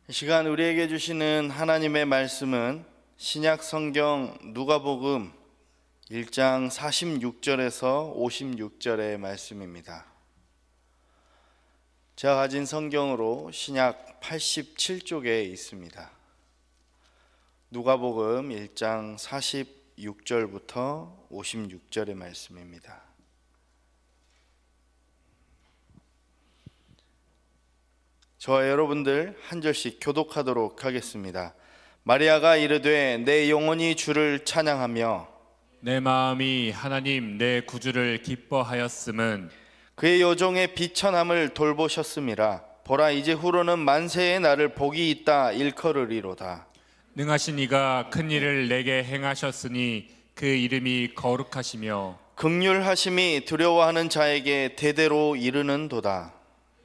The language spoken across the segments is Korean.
이 시간 우리에게 주시는 하나님의 말씀은 신약 성경 누가복음 1장 46절에서 56절의 말씀입니다. 제가 가진 성경으로 신약 87쪽에 있습니다. 누가복음 1장 46절부터 56절의 말씀입니다. 저와 여러분들 한 절씩 교독하도록 하겠습니다. 마리아가 이르되 내 영혼이 주를 찬양하며 내 마음이 하나님 내 구주를 기뻐하였음은 그의 여종의 비천함을 돌보셨음이라. 보라 이제후로는 만세의 나를 복이 있다 일컬으리로다. 능하신 이가 큰 일을 내게 행하셨으니 그 이름이 거룩하시며 긍휼하심이 두려워하는 자에게 대대로 이르는도다.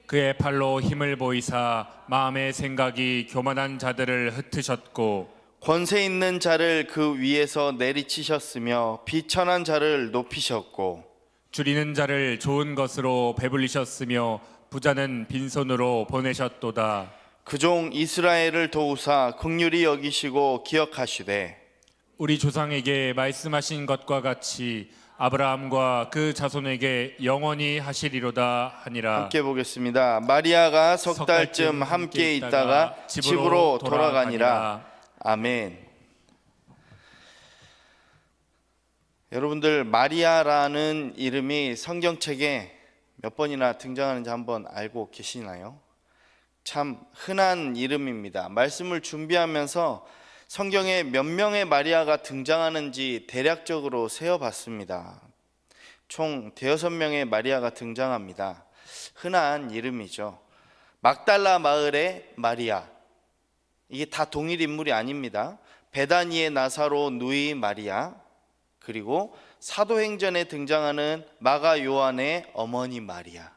그의 팔로 힘을 보이사 마음의 생각이 교만한 자들을 흩으셨고 권세 있는 자를 그 위에서 내리치셨으며 비천한 자를 높이셨고 줄이는 자를 좋은 것으로 배불리셨으며 부자는 빈손으로 보내셨도다. 그 종 이스라엘을 도우사 긍휼히 여기시고 기억하시되 우리 조상에게 말씀하신 것과 같이 아브라함과 그 자손에게 영원히 하시리로다 하니라. 함께 보겠습니다. 마리아가 석 달쯤 함께 있다가 집으로 돌아가니라. 아멘. 여러분들 마리아라는 이름이 성경책에 몇 번이나 등장하는지 한번 알고 계시나요? 참 흔한 이름입니다. 말씀을 준비하면서 성경에 몇 명의 마리아가 등장하는지 대략적으로 세어봤습니다. 총 5명의 마리아가 등장합니다. 흔한 이름이죠. 막달라 마을의 마리아, 이게 다 동일 인물이 아닙니다. 베다니의 나사로 누이 마리아, 그리고 사도행전에 등장하는 마가 요한의 어머니 마리아,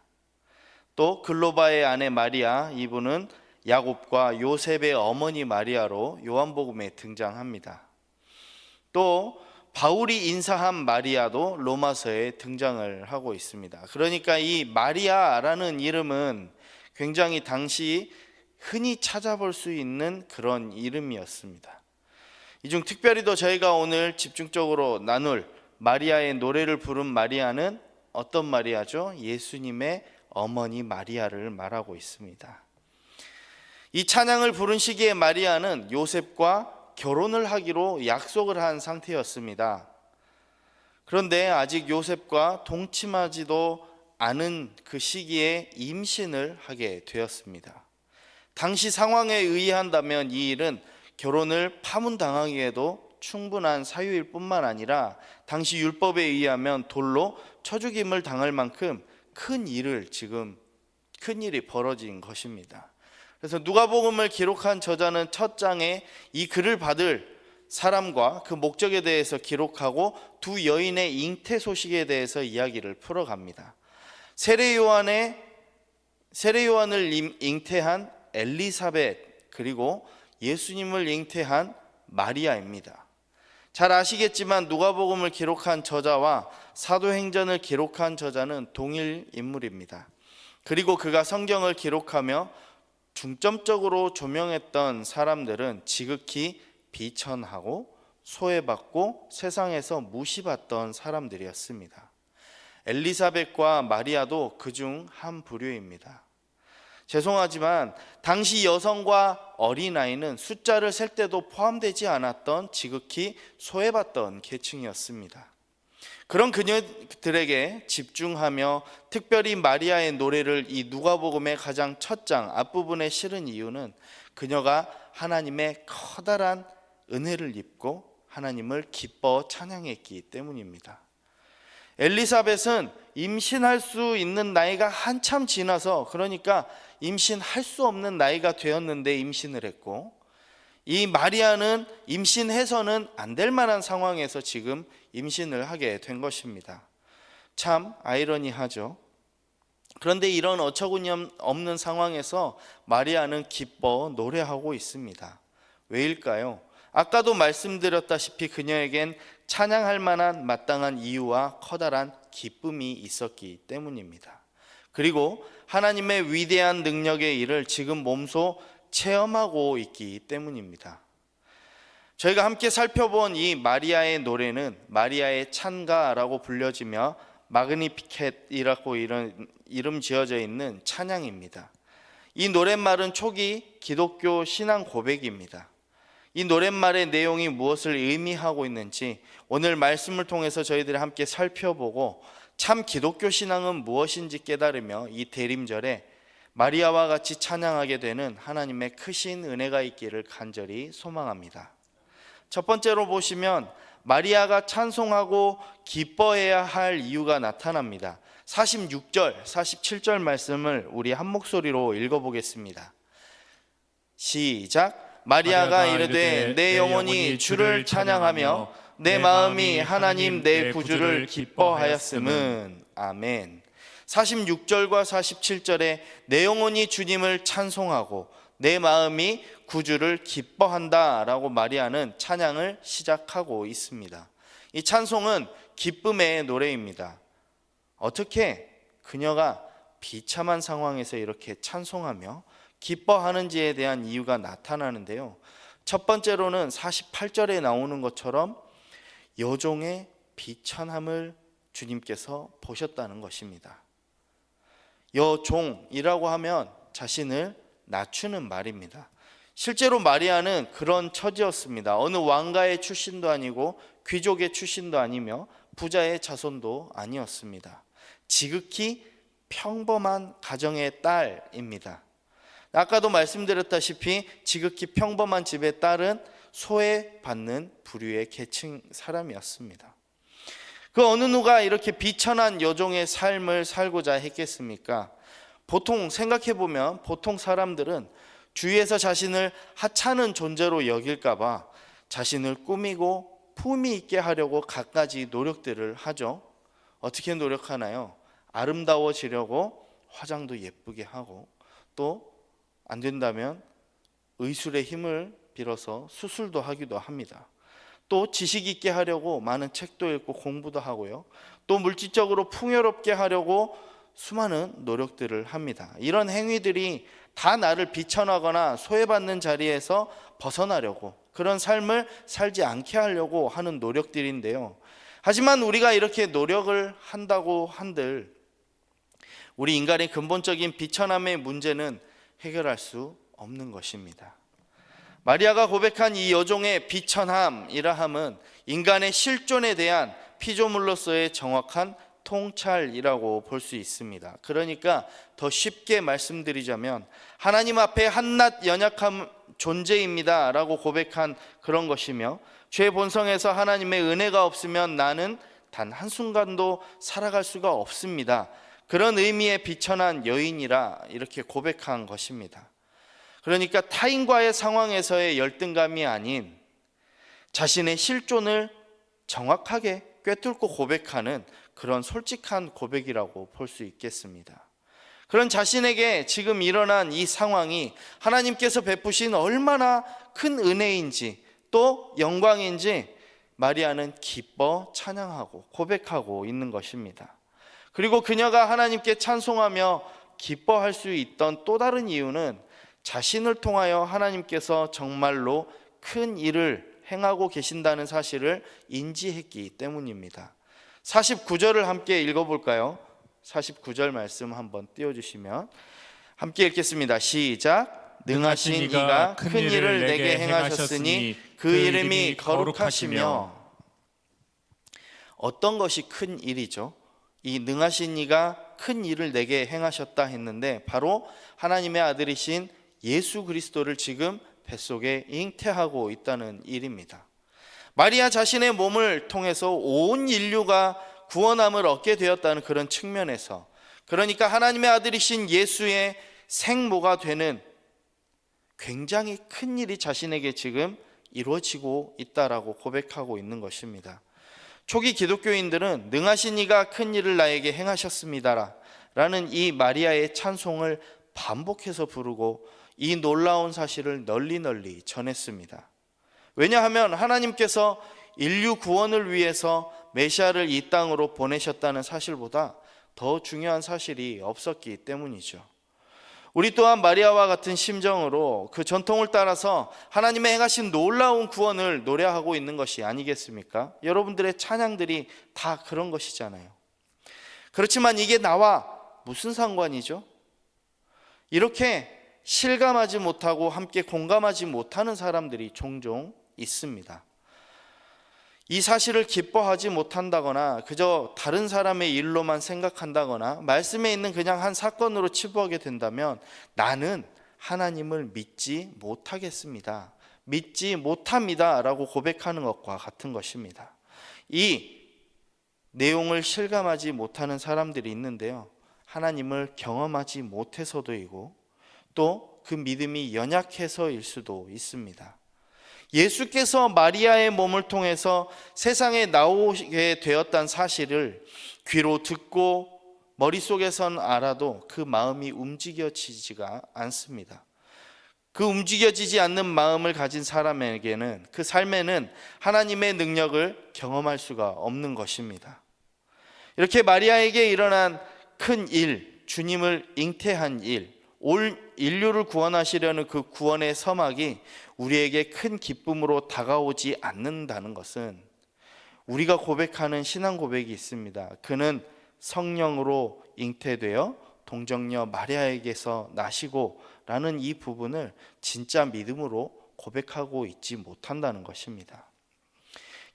또 글로바의 아내 마리아, 이분은 야곱과 요셉의 어머니 마리아로 요한복음에 등장합니다. 또 바울이 인사한 마리아도 로마서에 등장을 하고 있습니다. 그러니까 이 마리아라는 이름은 굉장히 당시 흔히 찾아볼 수 있는 그런 이름이었습니다. 이 중 특별히도 저희가 오늘 집중적으로 나눌 마리아의 노래를 부른 마리아는 어떤 마리아죠? 예수님의 어머니 마리아를 말하고 있습니다. 이 찬양을 부른 시기에 마리아는 요셉과 결혼을 하기로 약속을 한 상태였습니다. 그런데 아직 요셉과 동침하지도 않은 그 시기에 임신을 하게 되었습니다. 당시 상황에 의한다면 이 일은 결혼을 파문당하기에도 충분한 사유일 뿐만 아니라 당시 율법에 의하면 돌로 쳐 죽임을 당할 만큼 큰 일이 벌어진 것입니다. 그래서 누가복음을 기록한 저자는 첫 장에 이 글을 받을 사람과 그 목적에 대해서 기록하고 두 여인의 잉태 소식에 대해서 이야기를 풀어갑니다. 세례 요한을 잉태한 엘리사벳, 그리고 예수님을 잉태한 마리아입니다. 잘 아시겠지만 누가복음을 기록한 저자와 사도행전을 기록한 저자는 동일 인물입니다. 그리고 그가 성경을 기록하며 중점적으로 조명했던 사람들은 지극히 비천하고 소외받고 세상에서 무시받던 사람들이었습니다. 엘리사벳과 마리아도 그중 한 부류입니다. 죄송하지만 당시 여성과 어린아이는 숫자를 셀 때도 포함되지 않았던 지극히 소외받던 계층이었습니다. 그런 그녀들에게 집중하며 특별히 마리아의 노래를 이 누가복음의 가장 첫 장 앞부분에 실은 이유는 그녀가 하나님의 커다란 은혜를 입고 하나님을 기뻐 찬양했기 때문입니다. 엘리사벳은 임신할 수 있는 나이가 한참 지나서, 그러니까 임신할 수 없는 나이가 되었는데 임신을 했고, 이 마리아는 임신해서는 안 될 만한 상황에서 지금 임신을 하게 된 것입니다. 참 아이러니하죠. 그런데 이런 어처구니없는 상황에서 마리아는 기뻐 노래하고 있습니다. 왜일까요? 아까도 말씀드렸다시피 그녀에겐 찬양할 만한 마땅한 이유와 커다란 기쁨이 있었기 때문입니다. 그리고 하나님의 위대한 능력의 일을 지금 몸소 체험하고 있기 때문입니다. 저희가 함께 살펴본 이 마리아의 노래는 마리아의 찬가라고 불려지며 마그니피켓이라고 이름 지어져 있는 찬양입니다. 이 노랫말은 초기 기독교 신앙 고백입니다. 이 노랫말의 내용이 무엇을 의미하고 있는지 오늘 말씀을 통해서 저희들이 함께 살펴보고 참 기독교 신앙은 무엇인지 깨달으며 이 대림절에 마리아와 같이 찬양하게 되는 하나님의 크신 은혜가 있기를 간절히 소망합니다. 첫 번째로 보시면 마리아가 찬송하고 기뻐해야 할 이유가 나타납니다. 46절, 47절 말씀을 우리 한 목소리로 읽어보겠습니다. 시작. 마리아가 이르되 내 영혼이 주를 찬양하며 내 마음이 하나님 내 구주를 기뻐하였음은. 아멘. 46절과 47절에 내 영혼이 주님을 찬송하고 내 마음이 구주를 기뻐한다 라고 마리아는 찬양을 시작하고 있습니다. 이 찬송은 기쁨의 노래입니다. 어떻게 그녀가 비참한 상황에서 이렇게 찬송하며 기뻐하는지에 대한 이유가 나타나는데요. 첫 번째로는 48절에 나오는 것처럼 여종의 비천함을 주님께서 보셨다는 것입니다. 여종이라고 하면 자신을 낮추는 말입니다. 실제로 마리아는 그런 처지였습니다. 어느 왕가의 출신도 아니고 귀족의 출신도 아니며 부자의 자손도 아니었습니다. 지극히 평범한 가정의 딸입니다. 아까도 말씀드렸다시피 지극히 평범한 집의 딸은 소외받는 부류의 계층 사람이었습니다. 그 어느 누가 이렇게 비천한 여종의 삶을 살고자 했겠습니까? 보통 생각해보면 보통 사람들은 주위에서 자신을 하찮은 존재로 여길까봐 자신을 꾸미고 품위 있게 하려고 갖가지 노력들을 하죠. 어떻게 노력하나요? 아름다워지려고 화장도 예쁘게 하고 또 안 된다면 의술의 힘을 빌어서 수술도 하기도 합니다. 또 지식 있게 하려고 많은 책도 읽고 공부도 하고요. 또 물질적으로 풍요롭게 하려고 수많은 노력들을 합니다. 이런 행위들이 다 나를 비천하거나 소외받는 자리에서 벗어나려고, 그런 삶을 살지 않게 하려고 하는 노력들인데요. 하지만 우리가 이렇게 노력을 한다고 한들 우리 인간의 근본적인 비천함의 문제는 해결할 수 없는 것입니다. 마리아가 고백한 이 여종의 비천함이라 함은 인간의 실존에 대한 피조물로서의 정확한 통찰이라고 볼 수 있습니다. 그러니까 더 쉽게 말씀드리자면 하나님 앞에 한낱 연약한 존재입니다 라고 고백한 그런 것이며, 죄 본성에서 하나님의 은혜가 없으면 나는 단 한순간도 살아갈 수가 없습니다, 그런 의미의 비천한 여인이라 이렇게 고백한 것입니다. 그러니까 타인과의 상황에서의 열등감이 아닌 자신의 실존을 정확하게 꿰뚫고 고백하는 그런 솔직한 고백이라고 볼 수 있겠습니다. 그런 자신에게 지금 일어난 이 상황이 하나님께서 베푸신 얼마나 큰 은혜인지 또 영광인지 마리아는 기뻐 찬양하고 고백하고 있는 것입니다. 그리고 그녀가 하나님께 찬송하며 기뻐할 수 있던 또 다른 이유는 자신을 통하여 하나님께서 정말로 큰 일을 행하고 계신다는 사실을 인지했기 때문입니다. 49절을 함께 읽어볼까요? 49절 말씀 한번 띄워주시면 함께 읽겠습니다. 시작. 능하신 이가 큰 일을 내게 행하셨으니 그 이름이 거룩하시며. 어떤 것이 큰 일이죠? 이 능하신 이가 큰 일을 내게 행하셨다 했는데 바로 하나님의 아들이신 예수 그리스도를 지금 뱃속에 잉태하고 있다는 일입니다. 마리아 자신의 몸을 통해서 온 인류가 구원함을 얻게 되었다는 그런 측면에서, 그러니까 하나님의 아들이신 예수의 생모가 되는 굉장히 큰 일이 자신에게 지금 이루어지고 있다라고 고백하고 있는 것입니다. 초기 기독교인들은 능하신 이가 큰 일을 나에게 행하셨습니다 라는 이 마리아의 찬송을 반복해서 부르고 이 놀라운 사실을 널리 전했습니다. 왜냐하면 하나님께서 인류 구원을 위해서 메시아를 이 땅으로 보내셨다는 사실보다 더 중요한 사실이 없었기 때문이죠. 우리 또한 마리아와 같은 심정으로 그 전통을 따라서 하나님의 행하신 놀라운 구원을 노래하고 있는 것이 아니겠습니까? 여러분들의 찬양들이 다 그런 것이잖아요. 그렇지만 이게 나와 무슨 상관이죠? 이렇게 실감하지 못하고 함께 공감하지 못하는 사람들이 종종 있습니다. 이 사실을 기뻐하지 못한다거나 그저 다른 사람의 일로만 생각한다거나 말씀에 있는 그냥 한 사건으로 치부하게 된다면 나는 하나님을 믿지 못하겠습니다. 믿지 못합니다 라고 고백하는 것과 같은 것입니다. 이 내용을 실감하지 못하는 사람들이 있는데요, 하나님을 경험하지 못해서도이고 또 그 믿음이 연약해서일 수도 있습니다. 예수께서 마리아의 몸을 통해서 세상에 나오게 되었다는 사실을 귀로 듣고 머릿속에선 알아도 그 마음이 움직여지지가 않습니다. 그 움직여지지 않는 마음을 가진 사람에게는 그 삶에는 하나님의 능력을 경험할 수가 없는 것입니다. 이렇게 마리아에게 일어난 큰 일, 주님을 잉태한 일, 올 인류를 구원하시려는 그 구원의 서막이 우리에게 큰 기쁨으로 다가오지 않는다는 것은 우리가 고백하는 신앙 고백이 있습니다. 그는 성령으로 잉태되어 동정녀 마리아에게서 나시고 라는 이 부분을 진짜 믿음으로 고백하고 있지 못한다는 것입니다.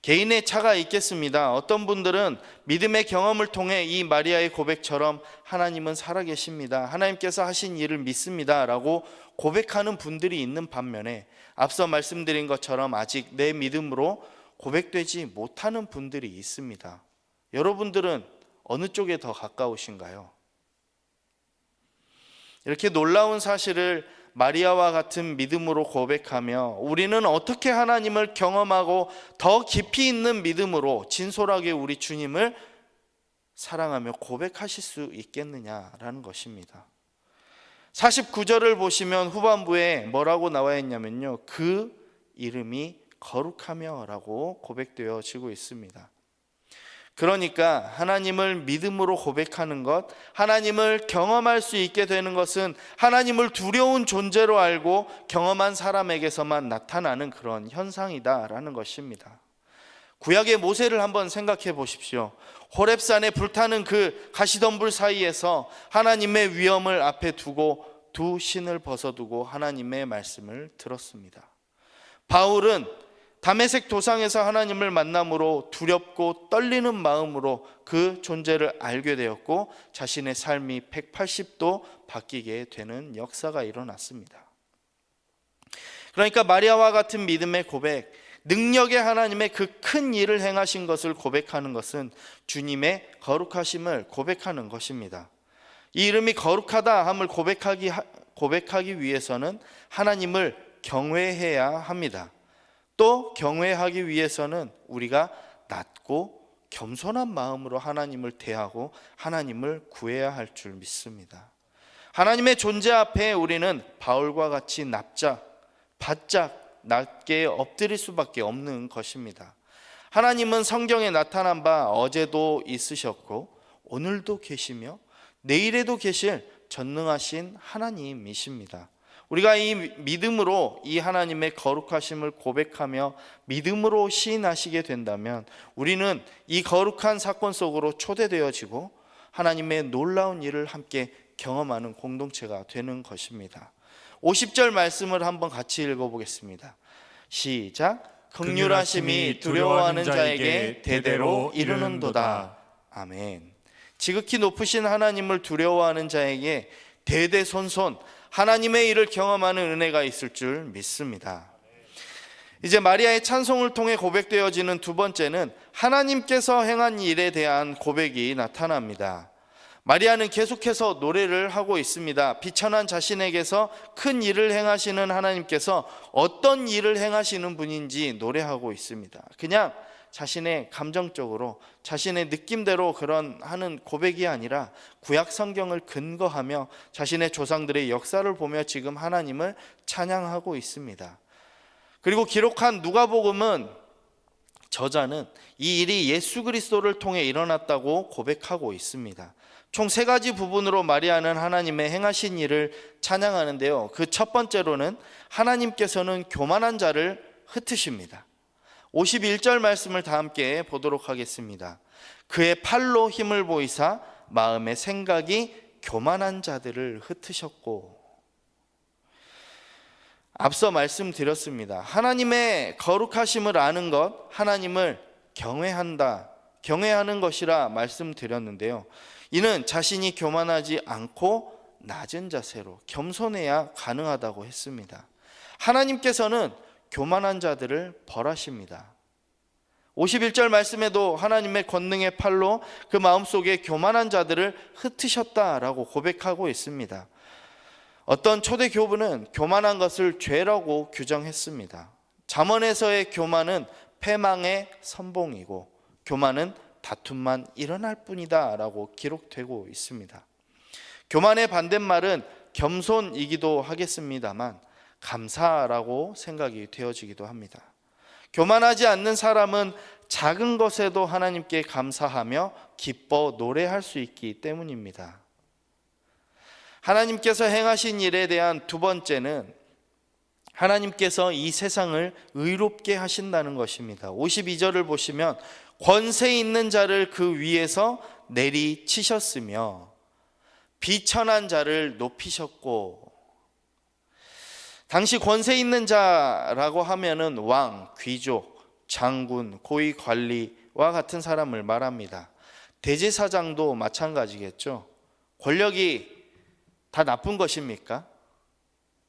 개인의 차가 있겠습니다. 어떤 분들은 믿음의 경험을 통해 이 마리아의 고백처럼 하나님은 살아계십니다, 하나님께서 하신 일을 믿습니다 라고 고백하는 분들이 있는 반면에 앞서 말씀드린 것처럼 아직 내 믿음으로 고백되지 못하는 분들이 있습니다. 여러분들은 어느 쪽에 더 가까우신가요? 이렇게 놀라운 사실을 마리아와 같은 믿음으로 고백하며 우리는 어떻게 하나님을 경험하고 더 깊이 있는 믿음으로 진솔하게 우리 주님을 사랑하며 고백하실 수 있겠느냐라는 것입니다. 49절을 보시면 후반부에 뭐라고 나와 있냐면요, 그 이름이 거룩하며 라고 고백되어지고 있습니다. 그러니까 하나님을 믿음으로 고백하는 것, 하나님을 경험할 수 있게 되는 것은 하나님을 두려운 존재로 알고 경험한 사람에게서만 나타나는 그런 현상이다라는 것입니다. 구약의 모세를 한번 생각해 보십시오. 호렙산에 불타는 그 가시덤불 사이에서 하나님의 위엄을 앞에 두고 두 신을 벗어두고 하나님의 말씀을 들었습니다. 바울은 다메섹 도상에서 하나님을 만남으로 두렵고 떨리는 마음으로 그 존재를 알게 되었고 자신의 삶이 180도 바뀌게 되는 역사가 일어났습니다. 그러니까 마리아와 같은 믿음의 고백, 능력의 하나님의 그 큰 일을 행하신 것을 고백하는 것은 주님의 거룩하심을 고백하는 것입니다. 이 이름이 거룩하다 함을 고백하기 위해서는 하나님을 경외해야 합니다. 또 경외하기 위해서는 우리가 낮고 겸손한 마음으로 하나님을 대하고 하나님을 구해야 할 줄 믿습니다. 하나님의 존재 앞에 우리는 바울과 같이 바짝 낮게 엎드릴 수밖에 없는 것입니다. 하나님은 성경에 나타난 바 어제도 있으셨고 오늘도 계시며 내일에도 계실 전능하신 하나님이십니다. 우리가 이 믿음으로 이 하나님의 거룩하심을 고백하며 믿음으로 시인하시게 된다면 우리는 이 거룩한 사건 속으로 초대되어지고 하나님의 놀라운 일을 함께 경험하는 공동체가 되는 것입니다. 50절 말씀을 한번 같이 읽어보겠습니다. 시작. 긍휼하심이 두려워하는 자에게 대대로 이르는도다. 아멘. 지극히 높으신 하나님을 두려워하는 자에게 대대손손 하나님의 일을 경험하는 은혜가 있을 줄 믿습니다. 이제 마리아의 찬송을 통해 고백되어지는 두 번째는 하나님께서 행한 일에 대한 고백이 나타납니다. 마리아는 계속해서 노래를 하고 있습니다. 비천한 자신에게서 큰 일을 행하시는 하나님께서 어떤 일을 행하시는 분인지 노래하고 있습니다. 그냥 자신의 감정적으로 자신의 느낌대로 그런 하는 고백이 아니라 구약 성경을 근거하며 자신의 조상들의 역사를 보며 지금 하나님을 찬양하고 있습니다. 그리고 기록한 누가복음은 저자는 이 일이 예수 그리스도를 통해 일어났다고 고백하고 있습니다. 총 세 가지 부분으로 마리아는 하나님의 행하신 일을 찬양하는데요. 그 첫 번째로는 하나님께서는 교만한 자를 흩으십니다. 51절 말씀을 다 함께 보도록 하겠습니다. 그의 팔로 힘을 보이사 마음의 생각이 교만한 자들을 흩으셨고, 앞서 말씀드렸습니다. 하나님의 거룩하심을 아는 것, 하나님을 경외하는 것이라 말씀드렸는데요. 이는 자신이 교만하지 않고 낮은 자세로 겸손해야 가능하다고 했습니다. 하나님께서는 교만한 자들을 벌하십니다. 51절 말씀에도 하나님의 권능의 팔로 그 마음속에 교만한 자들을 흩으셨다라고 고백하고 있습니다. 어떤 초대 교부는 교만한 것을 죄라고 규정했습니다. 잠언에서의 교만은 패망의 선봉이고 교만은 다툼만 일어날 뿐이다 라고 기록되고 있습니다. 교만의 반대말은 겸손이기도 하겠습니다만 감사라고 생각이 되어지기도 합니다. 교만하지 않는 사람은 작은 것에도 하나님께 감사하며 기뻐 노래할 수 있기 때문입니다. 하나님께서 행하신 일에 대한 두 번째는 하나님께서 이 세상을 의롭게 하신다는 것입니다. 52절을 보시면 권세 있는 자를 그 위에서 내리치셨으며 비천한 자를 높이셨고, 당시 권세 있는 자라고 하면은 왕, 귀족, 장군, 고위 관리와 같은 사람을 말합니다. 대제사장도 마찬가지겠죠. 권력이 다 나쁜 것입니까?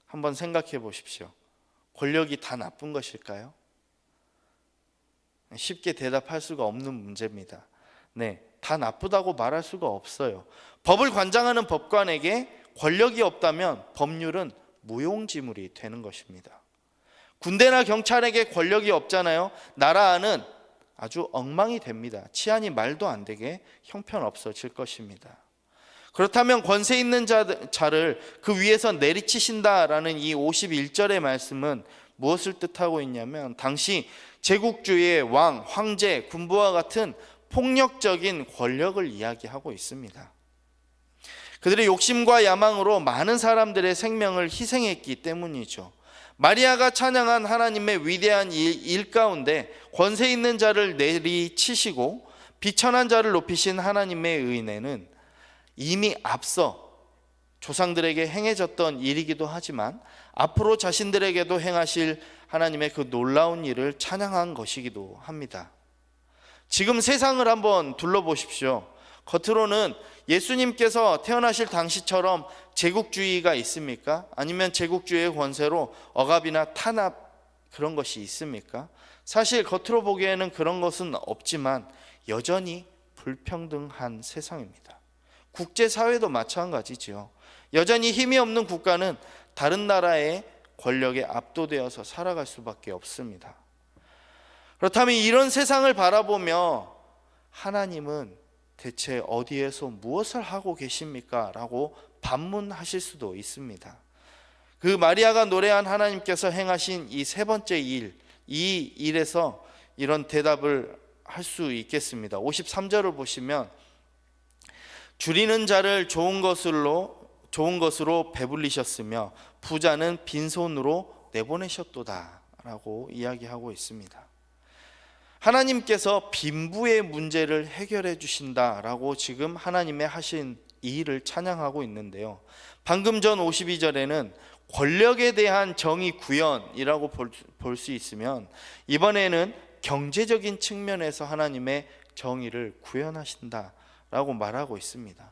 한번 생각해 보십시오. 권력이 다 나쁜 것일까요? 쉽게 대답할 수가 없는 문제입니다. 네, 다 나쁘다고 말할 수가 없어요. 법을 관장하는 법관에게 권력이 없다면 법률은 무용지물이 되는 것입니다. 군대나 경찰에게 권력이 없잖아요. 나라 안은 아주 엉망이 됩니다. 치안이 말도 안 되게 형편없어질 것입니다. 그렇다면 권세 있는 자를 그 위에서 내리치신다라는 이 51절의 말씀은 무엇을 뜻하고 있냐면 당시 제국주의의 왕, 황제, 군부와 같은 폭력적인 권력을 이야기하고 있습니다. 그들의 욕심과 야망으로 많은 사람들의 생명을 희생했기 때문이죠. 마리아가 찬양한 하나님의 위대한 일 가운데 권세 있는 자를 내리치시고 비천한 자를 높이신 하나님의 은혜는 이미 앞서 조상들에게 행해졌던 일이기도 하지만 앞으로 자신들에게도 행하실 하나님의 그 놀라운 일을 찬양한 것이기도 합니다. 지금 세상을 한번 둘러보십시오. 겉으로는 예수님께서 태어나실 당시처럼 제국주의가 있습니까? 아니면 제국주의의 권세로 억압이나 탄압 그런 것이 있습니까? 사실 겉으로 보기에는 그런 것은 없지만 여전히 불평등한 세상입니다. 국제사회도 마찬가지지요. 여전히 힘이 없는 국가는 다른 나라의 권력에 압도되어서 살아갈 수밖에 없습니다. 그렇다면 이런 세상을 바라보며 하나님은 대체 어디에서 무엇을 하고 계십니까? 라고 반문하실 수도 있습니다. 그 마리아가 노래한 하나님께서 행하신 이 세 번째 일, 이 일에서 이런 대답을 할 수 있겠습니다. 53절을 보시면 줄이는 자를 좋은 것으로 배불리셨으며 부자는 빈손으로 내보내셨도다 라고 이야기하고 있습니다. 하나님께서 빈부의 문제를 해결해 주신다라고 지금 하나님의 하신 이 일을 찬양하고 있는데요. 방금 전 52절에는 권력에 대한 정의 구현이라고 볼 수 있으면 이번에는 경제적인 측면에서 하나님의 정의를 구현하신다라고 말하고 있습니다.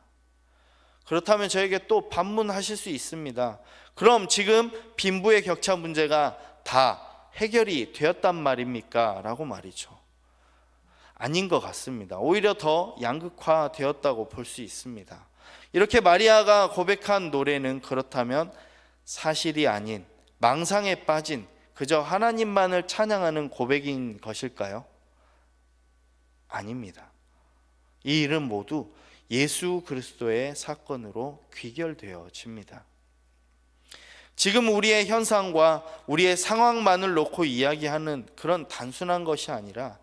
그렇다면 저에게 또 반문하실 수 있습니다. 그럼 지금 빈부의 격차 문제가 다 해결이 되었단 말입니까? 라고 말이죠. 아닌 것 같습니다. 오히려 더 양극화되었다고 볼 수 있습니다. 이렇게 마리아가 고백한 노래는 그렇다면 사실이 아닌 망상에 빠진 그저 하나님만을 찬양하는 고백인 것일까요? 아닙니다. 이 일은 모두 예수 그리스도의 사건으로 귀결되어집니다. 지금 우리의 현상과 우리의 상황만을 놓고 이야기하는 그런 단순한 것이 아니라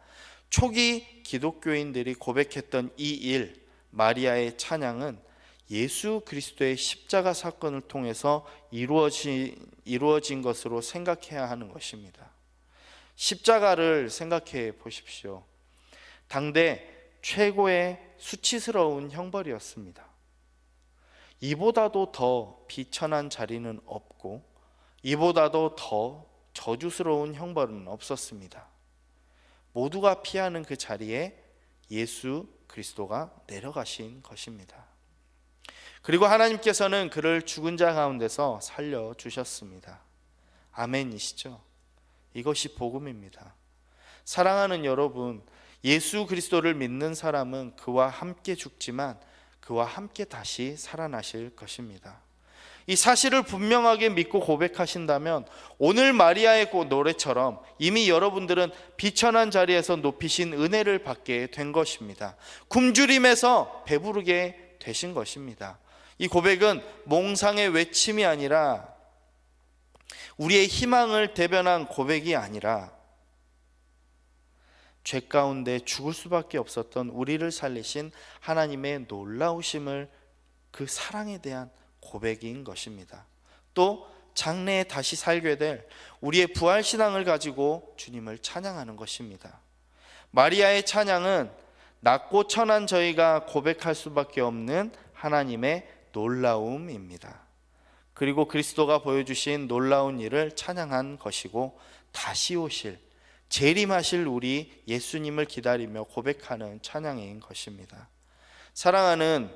초기 기독교인들이 고백했던 이 일, 마리아의 찬양은 예수 그리스도의 십자가 사건을 통해서 이루어진 것으로 생각해야 하는 것입니다. 십자가를 생각해 보십시오. 당대 최고의 수치스러운 형벌이었습니다. 이보다도 더 비천한 자리는 없고 이보다도 더 저주스러운 형벌은 없었습니다. 모두가 피하는 그 자리에 예수 그리스도가 내려가신 것입니다. 그리고 하나님께서는 그를 죽은 자 가운데서 살려주셨습니다. 아멘이시죠? 이것이 복음입니다. 사랑하는 여러분, 예수 그리스도를 믿는 사람은 그와 함께 죽지만 그와 함께 다시 살아나실 것입니다. 이 사실을 분명하게 믿고 고백하신다면 오늘 마리아의 노래처럼 이미 여러분들은 비천한 자리에서 높이신 은혜를 받게 된 것입니다. 굶주림에서 배부르게 되신 것입니다. 이 고백은 몽상의 외침이 아니라 우리의 희망을 대변한 고백이 아니라 죄 가운데 죽을 수밖에 없었던 우리를 살리신 하나님의 놀라우심을, 그 사랑에 대한 고백인 것입니다. 또 장래에 다시 살게 될 우리의 부활신앙을 가지고 주님을 찬양하는 것입니다. 마리아의 찬양은 낮고 천한 저희가 고백할 수밖에 없는 하나님의 놀라움입니다. 그리고 그리스도가 보여주신 놀라운 일을 찬양한 것이고 다시 오실, 재림하실 우리 예수님을 기다리며 고백하는 찬양인 것입니다. 사랑하는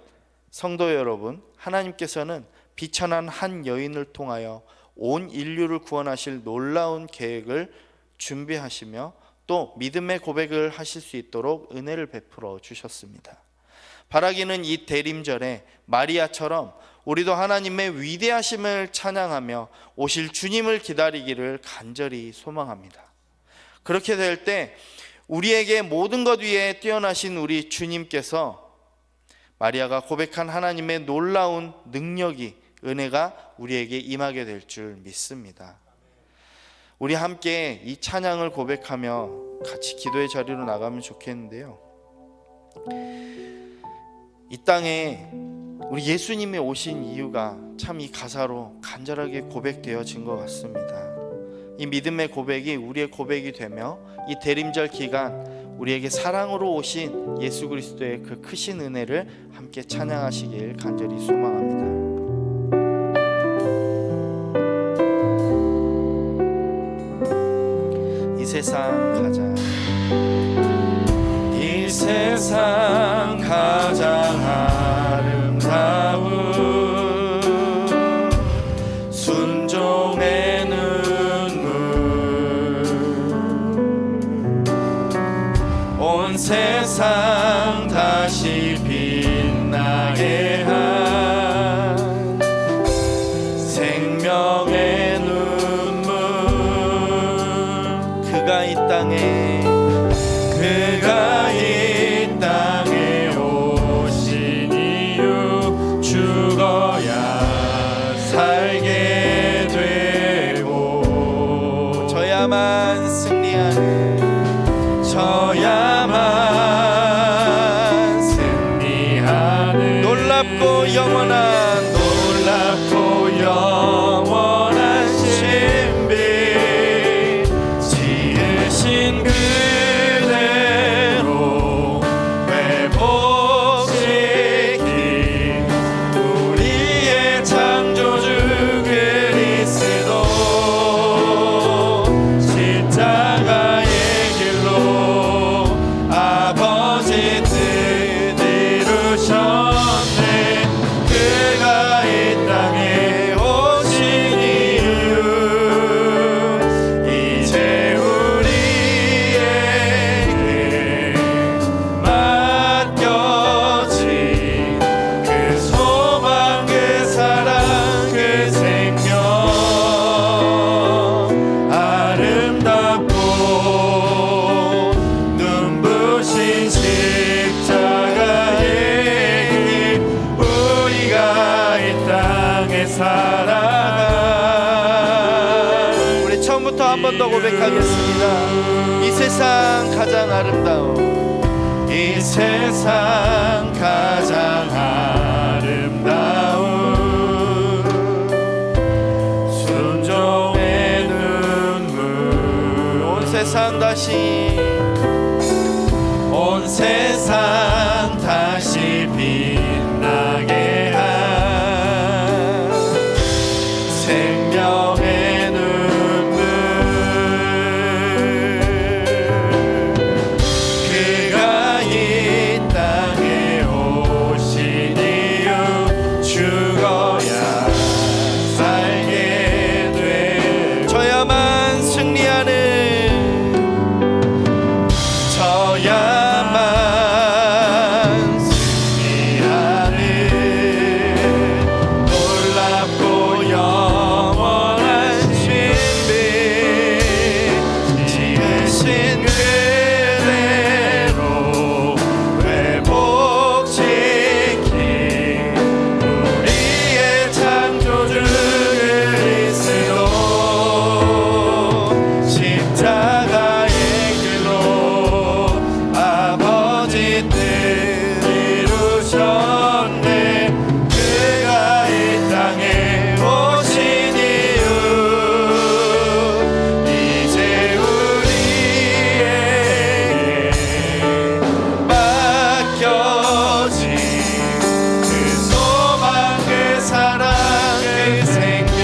성도 여러분, 하나님께서는 비천한 한 여인을 통하여 온 인류를 구원하실 놀라운 계획을 준비하시며 또 믿음의 고백을 하실 수 있도록 은혜를 베풀어 주셨습니다. 바라기는 이 대림절에 마리아처럼 우리도 하나님의 위대하심을 찬양하며 오실 주님을 기다리기를 간절히 소망합니다. 그렇게 될 때 우리에게 모든 것 위에 뛰어나신 우리 주님께서 마리아가 고백한 하나님의 놀라운 능력이, 은혜가 우리에게 임하게 될 줄 믿습니다. 우리 함께 이 찬양을 고백하며 같이 기도의 자리로 나가면 좋겠는데요, 이 땅에 우리 예수님이 오신 이유가 참 이 가사로 간절하게 고백되어진 것 같습니다. 이 믿음의 고백이 우리의 고백이 되며 이 대림절 기간 우리에게 사랑으로 오신 예수 그리스도의 그 크신 은혜를 함께 찬양하시길 간절히 소망합니다. 이 세상 가장 아름다운 순종의 눈물, 온 세상 다시 빛나게 한 생명의 눈물, 그가 이 땅에 오신 이유, 죽어야 살게 되고 저야만 승리하는, 놀랍고 영원한 신비, 지으신 그대로 회복시킨 우리의 창조주 그리스도, 십자가의 길로 아버지 뜻 이루셨네. 그가 이 땅에 오신 이유, 이제 우리에게 맡겨진 그 소망, 그 사랑, 그 생명, 아름답고 눈부신 십자가의 길, 우리가 이 땅에 살아가. 우리 처음부터 한 번 더 고백하겠습니다. 이 세상 가장 아름다운 이 세상 가장 아름다운 순종의 눈물. 온 세상 다시 빛나게 한 생명의 눈물. 그가 이 땅에 오신 이유 죽어야 살게 돼. 저야만 승리하는 놀랍고 영원한 신비 지으신 그대로 회복시킨 우리의 창조주 그리스도 십자가의 길로 아버지 뜻 이루셨네. 그가 이 땅에 오신 이유 이제 우리에게 맡겨진 그 소망 그 사랑 그 생명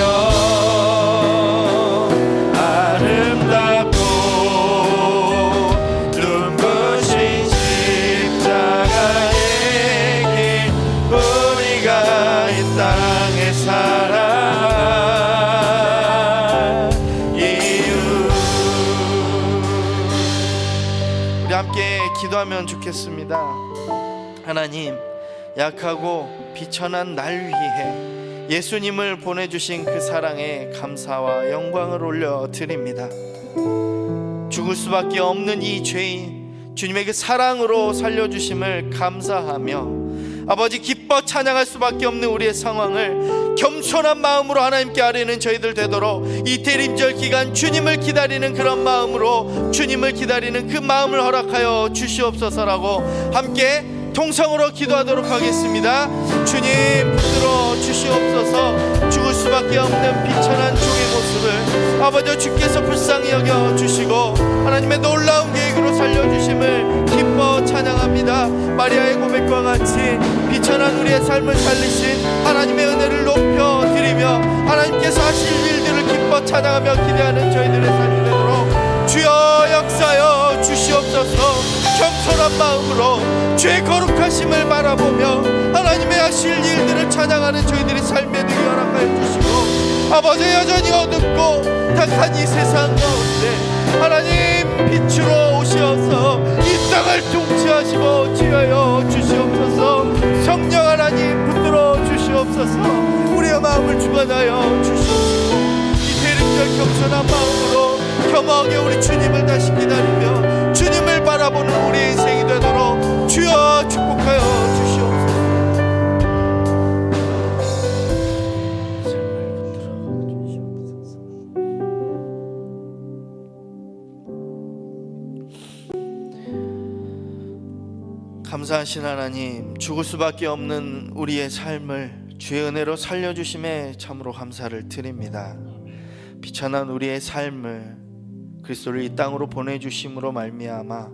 아름답고 눈부신 십자가의 길 우리가 이 땅에 살아갈 이유. 우리 함께 기도하면 좋겠습니다. 하나님, 약하고 비천한 날 위해 예수님을 보내주신 그 사랑에 감사와 영광을 올려드립니다. 죽을 수밖에 없는 이 죄인 주님의 그 사랑으로 살려주심을 감사하며 아버지 기뻐 찬양할 수밖에 없는 우리의 상황을 겸손한 마음으로 하나님께 아뢰는 저희들 되도록 이 대림절 기간 주님을 기다리는 그런 마음으로 주님을 기다리는 그 마음을 허락하여 주시옵소서라고 함께 통성으로 기도하도록 하겠습니다. 주님 붙들어 주시옵소서. 죽을 수밖에 없는 비천한 종의 모습을 아버지 주께서 불쌍히 여겨 주시고 하나님의 놀라운 계획으로 살려주심을 기뻐 찬양합니다. 마리아의 고백과 같이 비천한 우리의 삶을 살리신 하나님의 은혜를 높여드리며 하나님께서 하실 일들을 기뻐 찬양하며 기대하는 저희들의 삶이 되도록 주여 역사여 주시옵소서. 겸손한 마음으로 죄 거룩하심을 바라보며 하나님의 하실 일들을 찬양하는 저희들의 삶에 되게 허락하여 주시고 아버지 여전히 어둡고 탁한 이 세상 가운데 하나님 빛으로 오셔서 이 땅을 통치하시고 지하여 주시옵소서. 성령 하나님 붙들어 주시옵소서. 우리의 마음을 주관하여 주시옵소서. 이 대림절 겸손한 마음으로 겸허하게 우리 주님을 다시 기다리며 주님을 바라보는 우리의 인생이 되도록 주여 축복하여 주시옵소서. 감사하신 하나님, 죽을 수밖에 없는 우리의 삶을 주의 은혜로 살려주심에 참으로 감사를 드립니다. 비천한 우리의 삶을 그리스도를 이 땅으로 보내주심으로 말미암아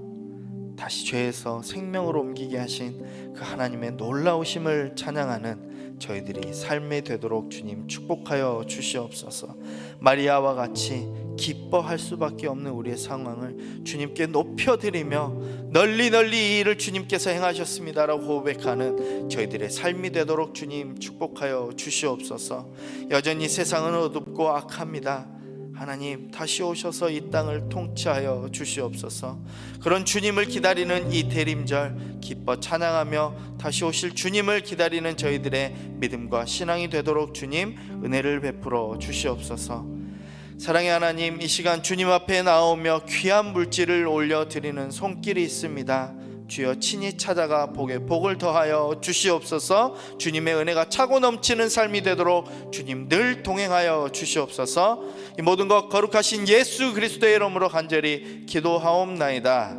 다시 죄에서 생명으로 옮기게 하신 그 하나님의 놀라우심을 찬양하는 저희들이 삶이 되도록 주님 축복하여 주시옵소서. 마리아와 같이 기뻐할 수밖에 없는 우리의 상황을 주님께 높여드리며 널리 이 일을 주님께서 행하셨습니다라고 고백하는 저희들의 삶이 되도록 주님 축복하여 주시옵소서. 여전히 세상은 어둡고 악합니다. 하나님 다시 오셔서 이 땅을 통치하여 주시옵소서. 그런 주님을 기다리는 이 대림절 기뻐 찬양하며 다시 오실 주님을 기다리는 저희들의 믿음과 신앙이 되도록 주님 은혜를 베풀어 주시옵소서. 사랑의 하나님, 이 시간 주님 앞에 나오며 귀한 물질을 올려드리는 손길이 있습니다. 주여 친히 찾아가 복에 복을 더하여 주시옵소서. 주님의 은혜가 차고 넘치는 삶이 되도록 주님 늘 동행하여 주시옵소서. 이 모든 것 거룩하신 예수 그리스도의 이름으로 간절히 기도하옵나이다.